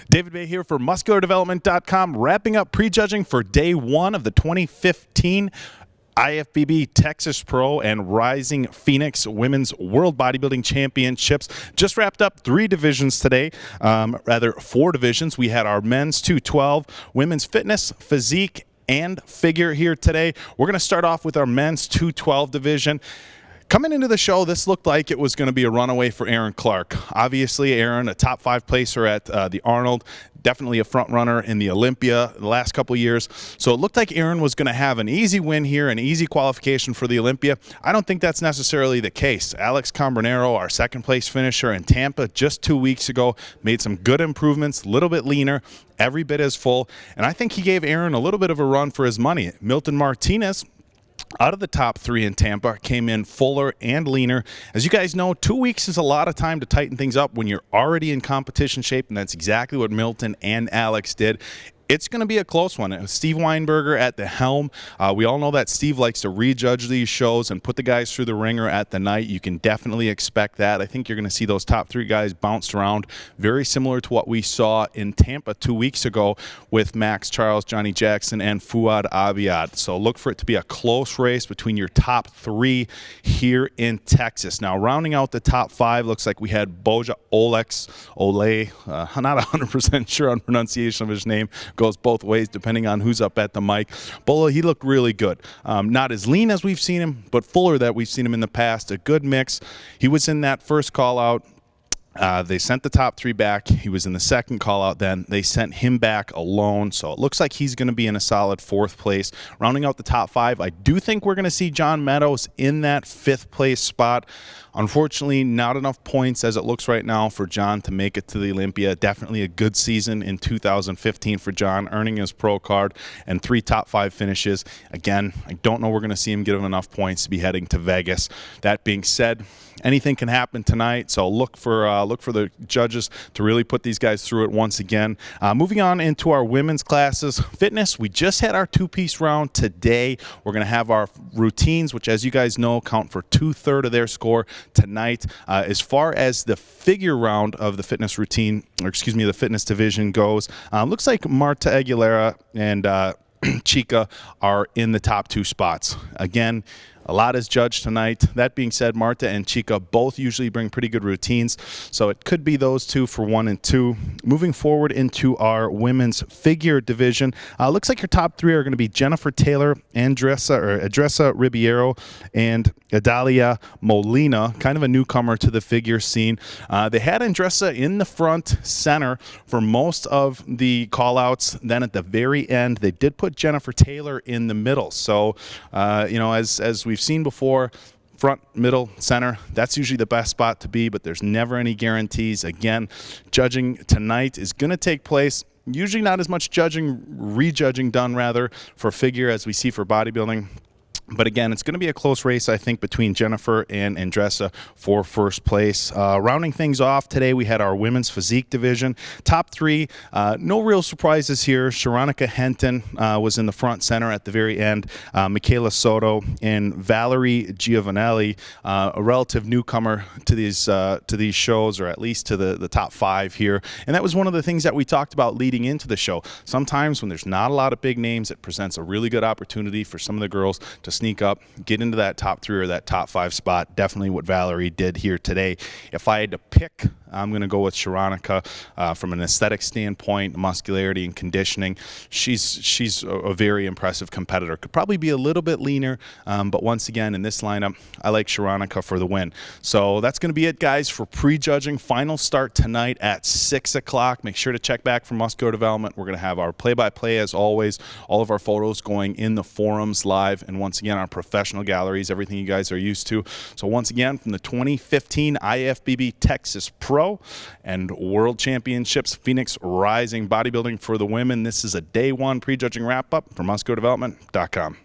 David Baye here for MuscularDevelopment.com, wrapping up prejudging for day one of the 2015 IFBB Texas Pro and Rising Phoenix Women's World Bodybuilding Championships. Just wrapped up 3 divisions today, rather 4 divisions. We had our men's 212, women's fitness, physique, and figure here today. We're going to start off with our men's 212 division. Coming into the show, this looked like it was going to be a runaway for Aaron Clark. Obviously, Aaron, a top 5 placer at the Arnold, definitely a front runner in the Olympia the last couple of years. So it looked like Aaron was going to have an easy win here, an easy qualification for the Olympia. I don't think that's necessarily the case. Alex Cambronero, our second place finisher in Tampa just 2 weeks ago, made some good improvements, a little bit leaner, every bit as full. And I think he gave Aaron a little bit of a run for his money. Milton Martinez, out of the top 3 in Tampa, came in fuller and leaner. As you guys know, 2 weeks is a lot of time to tighten things up when you're already in competition shape, and that's exactly what Milton and Alex did. It's going to be a close one. Steve Weinberger at the helm. We all know that Steve likes to rejudge these shows and put the guys through the ringer at the night. You can definitely expect that. I think you're going to see those top 3 guys bounced around, very similar to what we saw in Tampa 2 weeks ago with Max Charles, Johnny Jackson, and Fouad Abiad. So look for it to be a close race between your top 3 here in Texas. Now, rounding out the top 5, looks like we had Boja Ole. I'm not 100% sure on pronunciation of his name. Goes both ways depending on who's up at the mic. Bola, he looked really good. Not as lean as we've seen him, but fuller that we've seen him in the past. A good mix. He was in that first call out. They sent the top 3 back. He was in the second call out then. They sent him back alone. So it looks like he's going to be in a solid 4th place. Rounding out the top 5, I do think we're going to see John Meadows in that 5th place spot. Unfortunately, not enough points as it looks right now for John to make it to the Olympia. Definitely a good season in 2015 for John, earning his pro card and 3 top 5 finishes. Again, I don't know we're going to see him give him enough points to be heading to Vegas. That being said, anything can happen tonight, so look for the judges to really put these guys through it once again. Moving on into our women's classes. Fitness, we just had our 2-piece round today. We're going to have our routines, which, as you guys know, count for 2/3 of their score tonight. As far as the figure round of the fitness routine, or excuse me, the fitness division goes, looks like Marta Aguilera and Chica are in the top 2 spots. Again, a lot is judged tonight. That being said, Marta and Chica both usually bring pretty good routines, so it could be those 2 for 1 and 2. Moving forward into our women's figure division, looks like your top 3 are going to be Jennifer Taylor, Andressa Ribeiro, and Adalia Molina, kind of a newcomer to the figure scene. They had Andressa in the front center for most of the call-outs. Then at the very end, they did put Jennifer Taylor in the middle. So, as we've seen before, front, middle, center, that's usually the best spot to be, but there's never any guarantees. Again, judging tonight is going to take place. Usually not as much rejudging done rather for figure as we see for bodybuilding. But again, it's going to be a close race, I think, between Jennifer and Andressa for 1st place. Rounding things off today, we had our women's physique division. Top 3, no real surprises here. Sharonica Henton was in the front center at the very end. Michaela Soto and Valerie Giovanelli, a relative newcomer to these shows, or at least to the top 5 here. And that was one of the things that we talked about leading into the show. Sometimes when there's not a lot of big names, it presents a really good opportunity for some of the girls to sneak up, get into that top 3 or that top 5 spot. Definitely what Valerie did here today. If I had to pick, I'm going to go with Sharonica from an aesthetic standpoint, muscularity and conditioning. She's a very impressive competitor. Could probably be a little bit leaner, but once again, in this lineup, I like Sharonica for the win. So that's going to be it, guys, for prejudging. Final start tonight at 6 o'clock. Make sure to check back from Muscular Development. We're going to have our play-by-play, as always, all of our photos going in the forums live, and once again, our professional galleries, everything you guys are used to. So once again, from the 2015 IFBB Texas Pro and World Championships Phoenix Rising Bodybuilding for the women, this is a day 1 prejudging wrap-up from MuscularDevelopment.com.